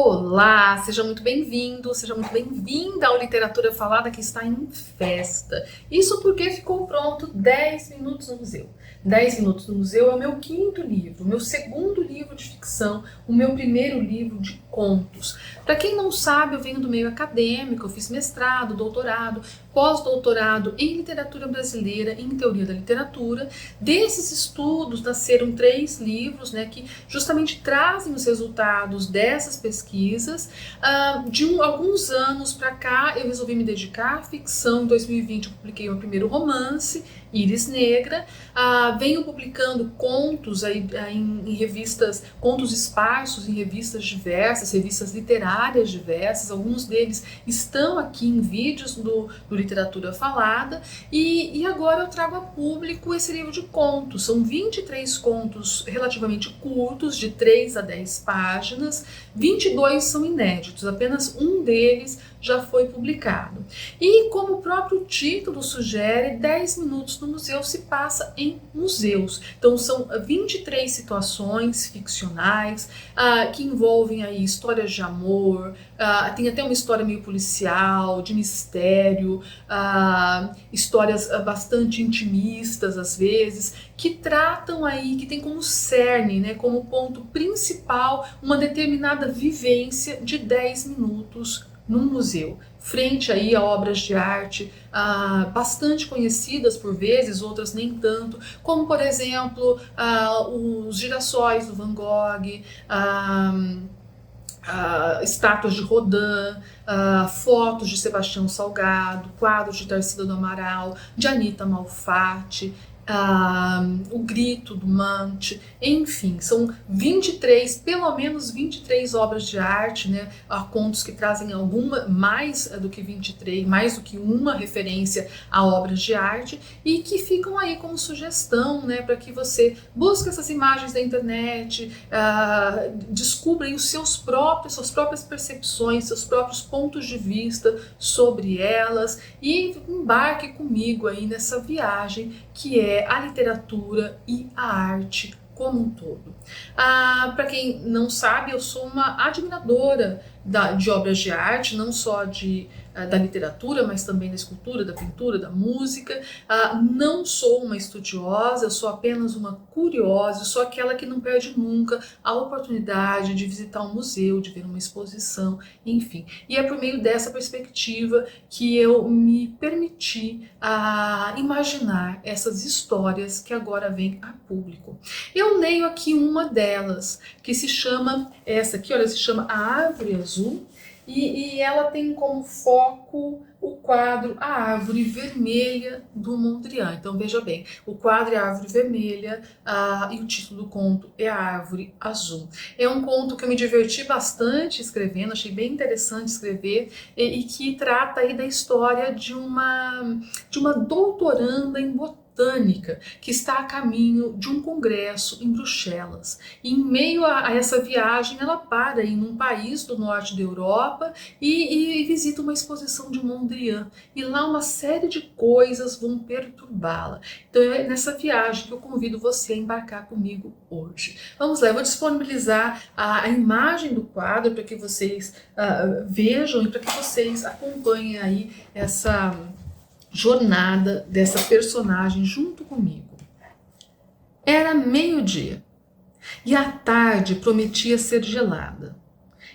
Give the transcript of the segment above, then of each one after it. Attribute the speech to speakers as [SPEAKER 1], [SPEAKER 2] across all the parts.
[SPEAKER 1] Olá, seja muito bem-vindo, seja muito bem-vinda ao Literatura Falada, que está em festa. Isso porque ficou pronto 10 Minutos no Museu. 10 Minutos no Museu é o meu quinto livro, o meu segundo livro de ficção, o meu primeiro livro de contos. Para quem não sabe, eu venho do meio acadêmico, eu fiz mestrado, doutorado, pós-doutorado em literatura brasileira e em teoria da literatura. Desses estudos nasceram 3 livros, que justamente trazem os resultados dessas pesquisas. Alguns anos para cá eu resolvi me dedicar à ficção. Em 2020 eu publiquei o meu primeiro romance, Íris Negra. Venho publicando contos em revistas, contos esparsos em revistas diversas, revistas literárias diversas. Alguns deles estão aqui em vídeos do Literatura Falada, e agora eu trago a público esse livro de contos. São 23 contos relativamente curtos, de 3 a 10 páginas, 22 são inéditos, apenas um deles já foi publicado. E como o próprio título sugere, 10 Minutos no Museu se passa em museus. Então são 23 situações ficcionais que envolvem aí histórias de amor, tem até uma história meio policial, de mistério, histórias bastante intimistas às vezes, que tratam aí, que tem como cerne, como ponto principal, uma determinada vivência de 10 minutos num museu, frente aí a obras de arte bastante conhecidas por vezes, outras nem tanto, como por exemplo os girassóis do Van Gogh, estátuas de Rodin, fotos de Sebastião Salgado, quadros de Tarsila do Amaral, de Anita Malfatti, o Grito do Munch, enfim, são 23, pelo menos 23 obras de arte, contos que trazem alguma, mais do que 23, mais do que uma referência a obras de arte, e que ficam aí como sugestão, para que você busque essas imagens da internet, descubra aí suas próprias percepções, seus próprios pontos de vista sobre elas, e embarque comigo aí nessa viagem que é a literatura e a arte como um todo. Para quem não sabe, eu sou uma admiradora de obras de arte, não só da literatura, mas também da escultura, da pintura, da música. Não sou uma estudiosa, eu sou apenas uma curiosa, eu sou aquela que não perde nunca a oportunidade de visitar um museu, de ver uma exposição, enfim. E é por meio dessa perspectiva que eu me permiti imaginar essas histórias que agora vêm a público. Eu leio aqui uma delas, que se chama, essa aqui, olha, se chama A Árvore Azul, e ela tem como foco o quadro A Árvore Vermelha do Mondrian. Então veja bem, o quadro é a Árvore Vermelha e o título do conto é A Árvore Azul. É um conto que eu me diverti bastante escrevendo, achei bem interessante escrever, e que trata aí da história de uma doutoranda em botânica que está a caminho de um congresso em Bruxelas. E em meio a essa viagem, ela para em um país do norte da Europa e visita uma exposição de Mondrian. E lá uma série de coisas vão perturbá-la. Então é nessa viagem que eu convido você a embarcar comigo hoje. Vamos lá, eu vou disponibilizar a imagem do quadro para que vocês vejam e para que vocês acompanhem aí essa jornada dessa personagem junto comigo. Era meio-dia e a tarde prometia ser gelada.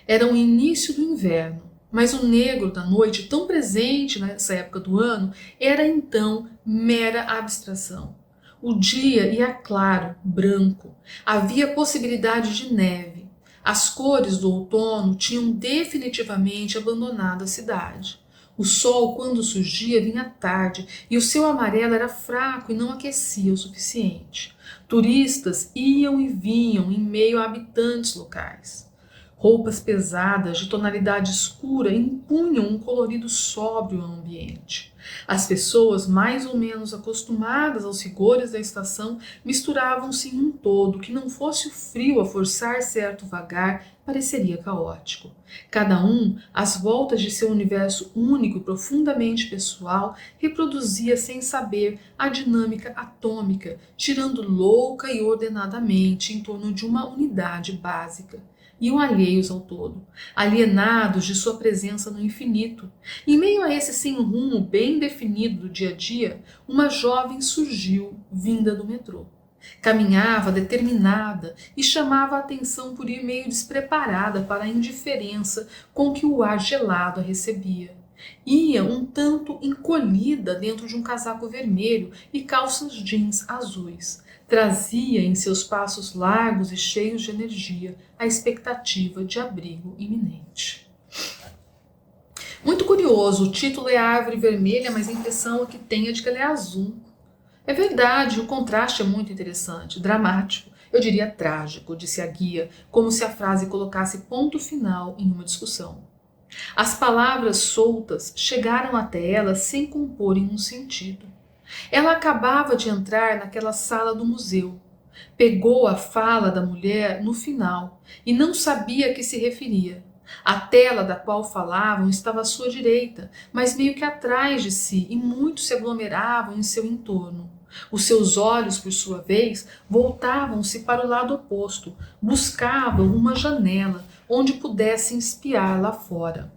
[SPEAKER 1] Era o início do inverno, mas o negro da noite, tão presente nessa época do ano, era então mera abstração. O dia ia claro, branco. Havia possibilidade de neve. As cores do outono tinham definitivamente abandonado a cidade. O sol, quando surgia, vinha tarde e o seu amarelo era fraco e não aquecia o suficiente. Turistas iam e vinham em meio a habitantes locais. Roupas pesadas de tonalidade escura impunham um colorido sóbrio ao ambiente. As pessoas, mais ou menos acostumadas aos rigores da estação, misturavam-se em um todo que, não fosse o frio a forçar certo vagar, pareceria caótico. Cada um, às voltas de seu universo único e profundamente pessoal, reproduzia sem saber a dinâmica atômica, girando louca e ordenadamente em torno de uma unidade básica. iam alheios ao todo, alienados de sua presença no infinito. Em meio a esse sem rumo bem definido do dia a dia, uma jovem surgiu, vinda do metrô. Caminhava determinada e chamava a atenção por ir meio despreparada para a indiferença com que o ar gelado a recebia. Ia um tanto encolhida dentro de um casaco vermelho e calças jeans azuis. Trazia em seus passos largos e cheios de energia a expectativa de abrigo iminente. Muito curioso, o título é Árvore Vermelha, mas a impressão que tem é de que ela é azul. É verdade, o contraste é muito interessante, dramático, eu diria trágico, disse a guia, como se a frase colocasse ponto final em uma discussão. As palavras soltas chegaram até ela sem comporem um sentido. Ela acabava de entrar naquela sala do museu. Pegou a fala da mulher no final e não sabia a que se referia. A tela da qual falavam estava à sua direita, mas meio que atrás de si, e muitos se aglomeravam em seu entorno. Os seus olhos, por sua vez, voltavam-se para o lado oposto, buscavam uma janela onde pudessem espiar lá fora.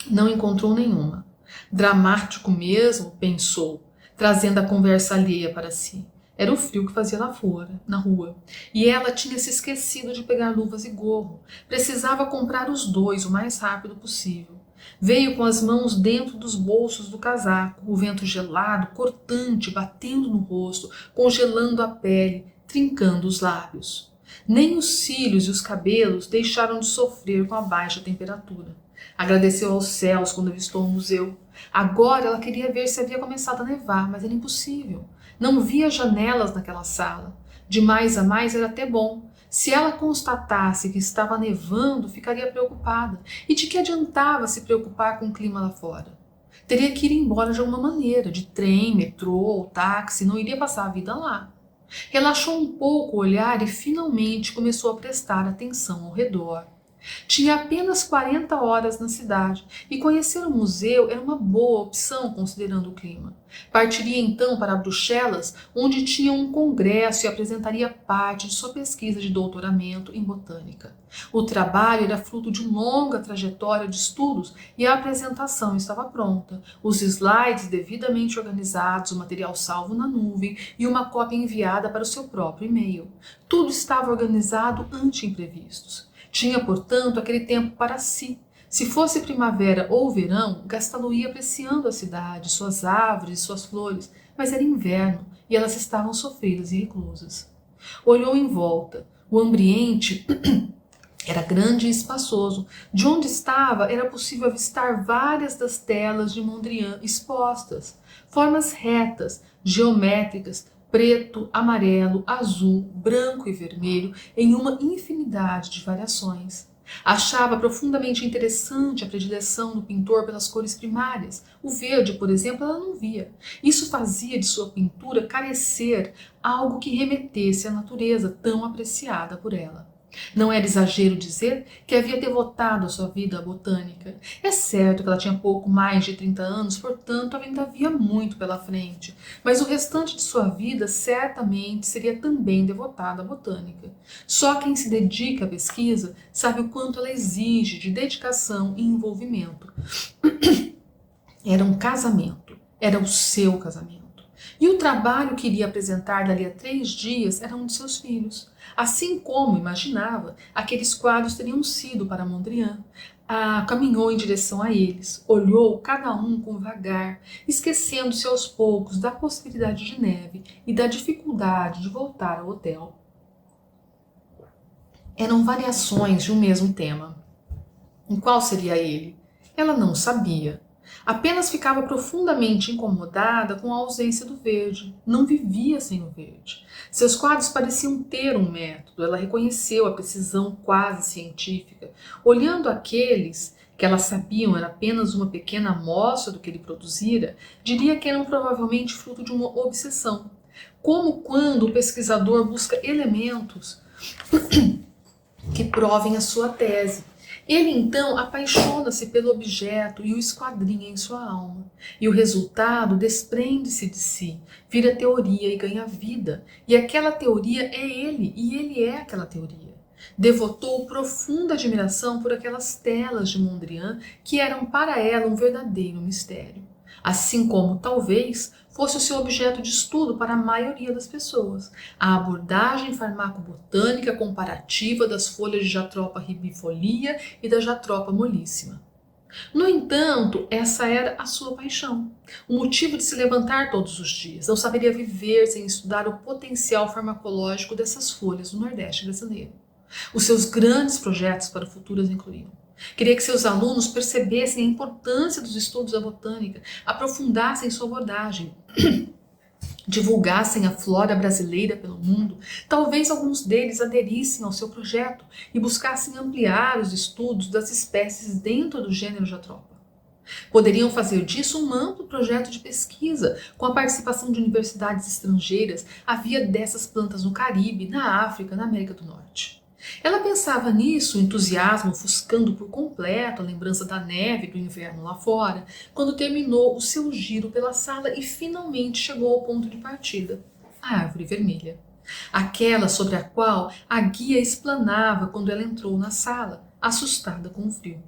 [SPEAKER 1] Não encontrou nenhuma. Dramático mesmo, pensou, trazendo a conversa alheia para si. Era o frio que fazia lá fora, na rua. E ela tinha se esquecido de pegar luvas e gorro. Precisava comprar os dois o mais rápido possível. Veio com as mãos dentro dos bolsos do casaco, o vento gelado, cortante, batendo no rosto, congelando a pele, trincando os lábios. Nem os cílios e os cabelos deixaram de sofrer com a baixa temperatura. Agradeceu aos céus quando avistou o museu. Agora ela queria ver se havia começado a nevar, mas era impossível. Não via janelas naquela sala. De mais a mais era até bom. Se ela constatasse que estava nevando, ficaria preocupada. E de que adiantava se preocupar com o clima lá fora? Teria que ir embora de alguma maneira, de trem, metrô ou táxi, não iria passar a vida lá. Relaxou um pouco o olhar e finalmente começou a prestar atenção ao redor. Tinha apenas 40 horas na cidade e conhecer o museu era uma boa opção considerando o clima. Partiria então para Bruxelas, onde tinha um congresso e apresentaria parte de sua pesquisa de doutoramento em botânica. O trabalho era fruto de longa trajetória de estudos e a apresentação estava pronta. Os slides devidamente organizados, o material salvo na nuvem e uma cópia enviada para o seu próprio e-mail. Tudo estava organizado ante imprevistos. Tinha, portanto, aquele tempo para si. Se fosse primavera ou verão, gastá-lo-ia apreciando a cidade, suas árvores, suas flores, mas era inverno e elas estavam sofridas e reclusas. Olhou em volta. O ambiente era grande e espaçoso. De onde estava, era possível avistar várias das telas de Mondrian expostas, formas retas, geométricas, preto, amarelo, azul, branco e vermelho, em uma infinidade de variações. Achava profundamente interessante a predileção do pintor pelas cores primárias. O verde, por exemplo, ela não via. Isso fazia de sua pintura carecer algo que remetesse à natureza tão apreciada por ela. Não era exagero dizer que havia devotado a sua vida à botânica. É certo que ela tinha pouco mais de 30 anos, portanto ainda havia muito pela frente, mas o restante de sua vida certamente seria também devotada à botânica. Só quem se dedica à pesquisa sabe o quanto ela exige de dedicação e envolvimento. Era um casamento, era o seu casamento. E o trabalho que iria apresentar dali a 3 dias era um de seus filhos. Assim como imaginava, aqueles quadros teriam sido para Mondrian. Caminhou em direção a eles, olhou cada um com vagar, esquecendo-se aos poucos da possibilidade de neve e da dificuldade de voltar ao hotel. Eram variações de um mesmo tema. E qual seria ele? Ela não sabia. Apenas ficava profundamente incomodada com a ausência do verde. Não vivia sem o verde. Seus quadros pareciam ter um método. Ela reconheceu a precisão quase científica. Olhando aqueles que ela sabiam era apenas uma pequena amostra do que ele produzira, diria que eram provavelmente fruto de uma obsessão. Como quando o pesquisador busca elementos que provem a sua tese. Ele então apaixona-se pelo objeto e o esquadrinha em sua alma. E o resultado desprende-se de si, vira teoria e ganha vida. E aquela teoria é ele, e ele é aquela teoria. Devotou profunda admiração por aquelas telas de Mondrian que eram para ela um verdadeiro mistério, assim como, talvez, fosse o seu objeto de estudo para a maioria das pessoas, a abordagem farmacobotânica comparativa das folhas de Jatropha ribifolia e da Jatropha mollissima. No entanto, essa era a sua paixão, o motivo de se levantar todos os dias. Não saberia viver sem estudar o potencial farmacológico dessas folhas do Nordeste brasileiro. Os seus grandes projetos para o futuro as incluíam. Queria que seus alunos percebessem a importância dos estudos da botânica, aprofundassem sua abordagem, divulgassem a flora brasileira pelo mundo. Talvez alguns deles aderissem ao seu projeto e buscassem ampliar os estudos das espécies dentro do gênero Jatropha. Poderiam fazer disso um amplo projeto de pesquisa, com a participação de universidades estrangeiras. Havia dessas plantas no Caribe, na África, na América do Norte. Ela pensava nisso, o entusiasmo ofuscando por completo a lembrança da neve do inverno lá fora, quando terminou o seu giro pela sala e finalmente chegou ao ponto de partida, a árvore vermelha. Aquela sobre a qual a guia explanava quando ela entrou na sala, assustada com o frio.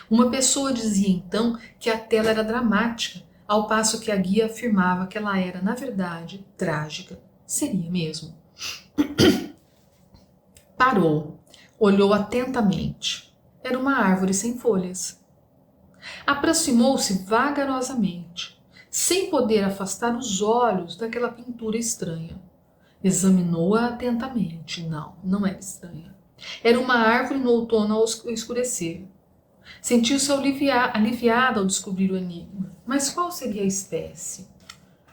[SPEAKER 1] Uma pessoa dizia então que a tela era dramática, ao passo que a guia afirmava que ela era, na verdade, trágica. Seria mesmo. Parou, olhou atentamente. Era uma árvore sem folhas. Aproximou-se vagarosamente, sem poder afastar os olhos daquela pintura estranha. Examinou-a atentamente. Não, não era estranha. Era uma árvore no outono ao escurecer. Sentiu-se aliviada ao descobrir o enigma. Mas qual seria a espécie?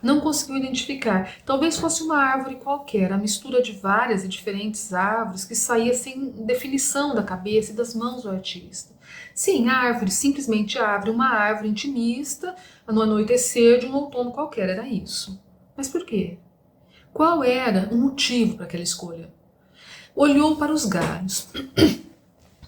[SPEAKER 1] Não conseguiu identificar. Talvez fosse uma árvore qualquer, a mistura de várias e diferentes árvores que saía sem definição da cabeça e das mãos do artista. Sim, a árvore, simplesmente árvore, uma árvore intimista no anoitecer de um outono qualquer, era isso. Mas por quê? Qual era o motivo para aquela escolha? Olhou para os galhos.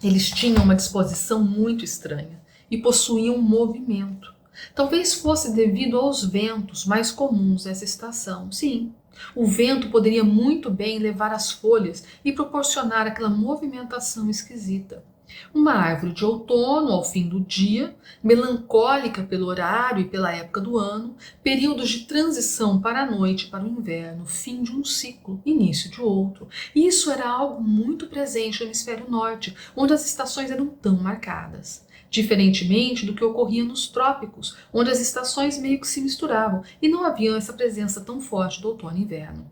[SPEAKER 1] Eles tinham uma disposição muito estranha e possuíam um movimento. Talvez fosse devido aos ventos mais comuns nessa estação. Sim, o vento poderia muito bem levar as folhas e proporcionar aquela movimentação esquisita. Uma árvore de outono ao fim do dia, melancólica pelo horário e pela época do ano, períodos de transição para a noite e para o inverno, fim de um ciclo, início de outro. E isso era algo muito presente no hemisfério norte, onde as estações eram tão marcadas. Diferentemente do que ocorria nos trópicos, onde as estações meio que se misturavam e não havia essa presença tão forte do outono e inverno.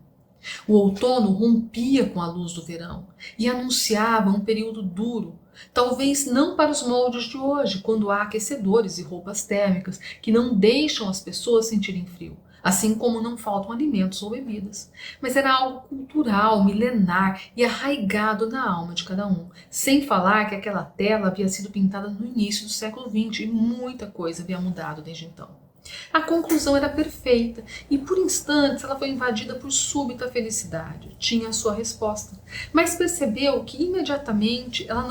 [SPEAKER 1] O outono rompia com a luz do verão e anunciava um período duro, talvez não para os moldes de hoje, quando há aquecedores e roupas térmicas que não deixam as pessoas sentirem frio, assim como não faltam alimentos ou bebidas. Mas era algo cultural, milenar e arraigado na alma de cada um, sem falar que aquela tela havia sido pintada no início do século XX e muita coisa havia mudado desde então. A conclusão era perfeita e por instantes ela foi invadida por súbita felicidade. Tinha a sua resposta, mas percebeu que imediatamente ela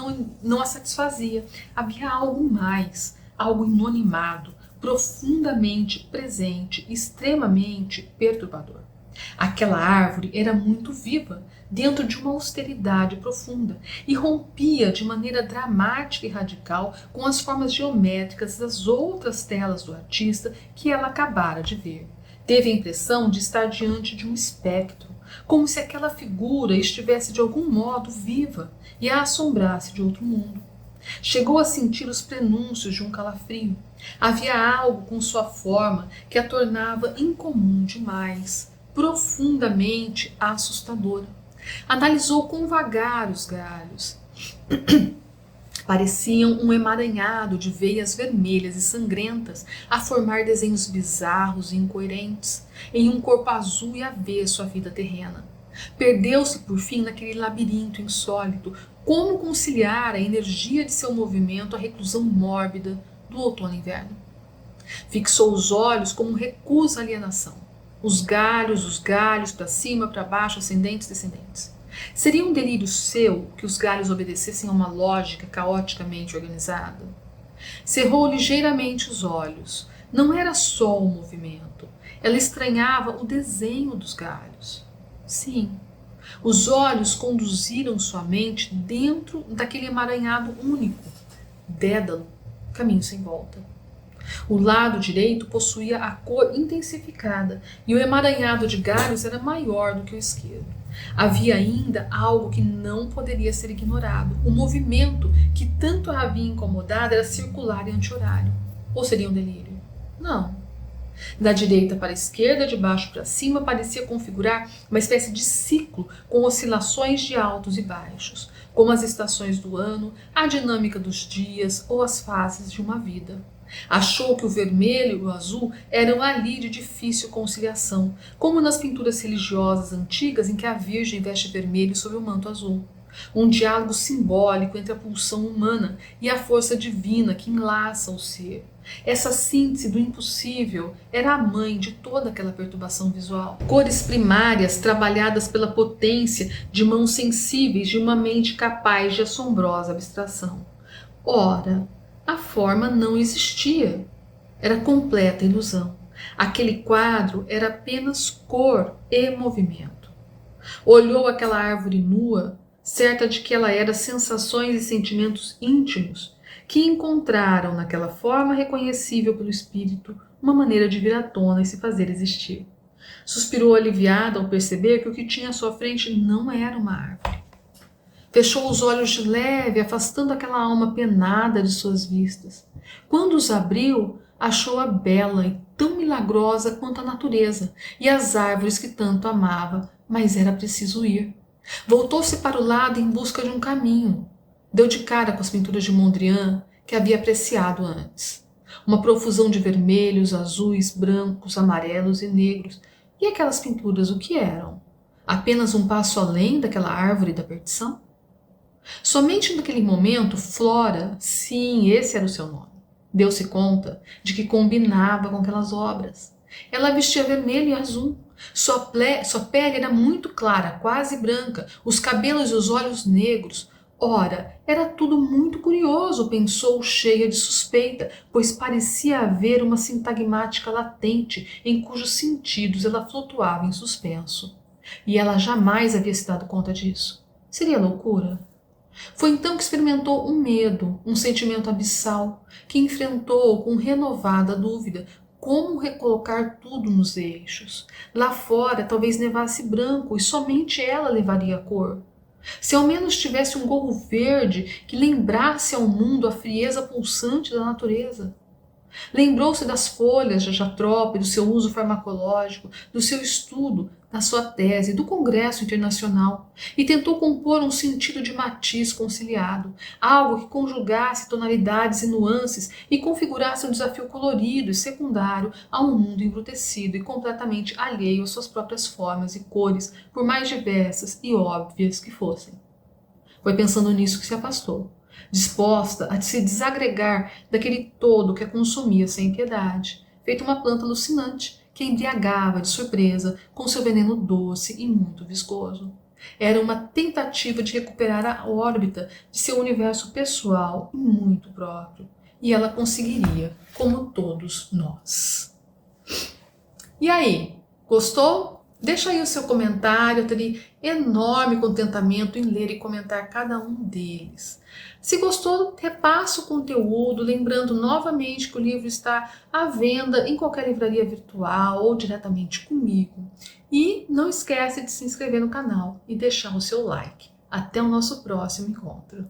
[SPEAKER 1] não a satisfazia. Havia algo mais, algo inanimado, profundamente presente, extremamente perturbador. Aquela árvore era muito viva, dentro de uma austeridade profunda, e rompia de maneira dramática e radical com as formas geométricas das outras telas do artista que ela acabara de ver. Teve a impressão de estar diante de um espectro, como se aquela figura estivesse de algum modo viva e a assombrasse de outro mundo. Chegou a sentir os prenúncios de um calafrio. Havia algo com sua forma que a tornava incomum demais, profundamente assustadora. Analisou com vagar os galhos. Pareciam um emaranhado de veias vermelhas e sangrentas a formar desenhos bizarros e incoerentes em um corpo azul e avesso à vida terrena. Perdeu-se por fim naquele labirinto insólito. Como conciliar a energia de seu movimento à reclusão mórbida do outono e inverno? Fixou os olhos como recusa a alienação. Os galhos, para cima, para baixo, ascendentes, descendentes. Seria um delírio seu que os galhos obedecessem a uma lógica caoticamente organizada? Cerrou ligeiramente os olhos. Não era só o movimento. Ela estranhava o desenho dos galhos. Sim, Os olhos conduziram sua mente dentro daquele emaranhado único, dédalo, caminho sem volta. O lado direito possuía a cor intensificada e o emaranhado de galhos era maior do que o esquerdo. Havia ainda algo que não poderia ser ignorado. O movimento que tanto a havia incomodado era circular e anti-horário. Ou seria um delírio? Não. Da direita para a esquerda, de baixo para cima, parecia configurar uma espécie de ciclo com oscilações de altos e baixos, como as estações do ano, a dinâmica dos dias ou as fases de uma vida. Achou que o vermelho e o azul eram ali de difícil conciliação, como nas pinturas religiosas antigas em que a Virgem veste vermelho sob o manto azul. Um diálogo simbólico entre a pulsão humana e a força divina que enlaça o ser. Essa síntese do impossível era a mãe de toda aquela perturbação visual. Cores primárias trabalhadas pela potência de mãos sensíveis de uma mente capaz de assombrosa abstração. Ora, a forma não existia. Era completa ilusão. Aquele quadro era apenas cor e movimento. Olhou aquela árvore nua, certa de que ela era sensações e sentimentos íntimos, que encontraram naquela forma reconhecível pelo espírito uma maneira de vir à tona e se fazer existir. Suspirou aliviada ao perceber que o que tinha à sua frente não era uma árvore. Fechou os olhos de leve, afastando aquela alma penada de suas vistas. Quando os abriu, achou-a bela e tão milagrosa quanto a natureza e as árvores que tanto amava, mas era preciso ir. Voltou-se para o lado em busca de um caminho. Deu de cara com as pinturas de Mondrian que havia apreciado antes. Uma profusão de vermelhos, azuis, brancos, amarelos e negros. E aquelas pinturas o que eram? Apenas um passo além daquela árvore da perdição? Somente naquele momento, Flora, sim, esse era o seu nome, deu-se conta de que combinava com aquelas obras. Ela vestia vermelho e azul. Sua pele era muito clara, quase branca, os cabelos e os olhos negros. Ora, era tudo muito curioso, pensou, cheia de suspeita, pois parecia haver uma sintagmática latente em cujos sentidos ela flutuava em suspenso. E ela jamais havia se dado conta disso. Seria loucura? Foi então que experimentou um medo, um sentimento abissal, que enfrentou com renovada dúvida como recolocar tudo nos eixos. Lá fora talvez nevasse branco e somente ela levaria a cor. Se ao menos tivesse um gorro verde que lembrasse ao mundo a frieza pulsante da natureza. Lembrou-se das folhas de jatrópia, do seu uso farmacológico, do seu estudo, da sua tese, do Congresso Internacional, e tentou compor um sentido de matiz conciliado, algo que conjugasse tonalidades e nuances e configurasse um desafio colorido e secundário a um mundo embrutecido e completamente alheio às suas próprias formas e cores, por mais diversas e óbvias que fossem. Foi pensando nisso que se afastou, disposta a se desagregar daquele todo que a consumia sem piedade, feito uma planta alucinante que a embriagava de surpresa com seu veneno doce e muito viscoso. Era uma tentativa de recuperar a órbita de seu universo pessoal e muito próprio, e ela conseguiria, como todos nós. E aí, gostou? Deixa aí o seu comentário, eu teria enorme contentamento em ler e comentar cada um deles. Se gostou, repassa o conteúdo, lembrando novamente que o livro está à venda em qualquer livraria virtual ou diretamente comigo. E não esquece de se inscrever no canal e deixar o seu like. Até o nosso próximo encontro.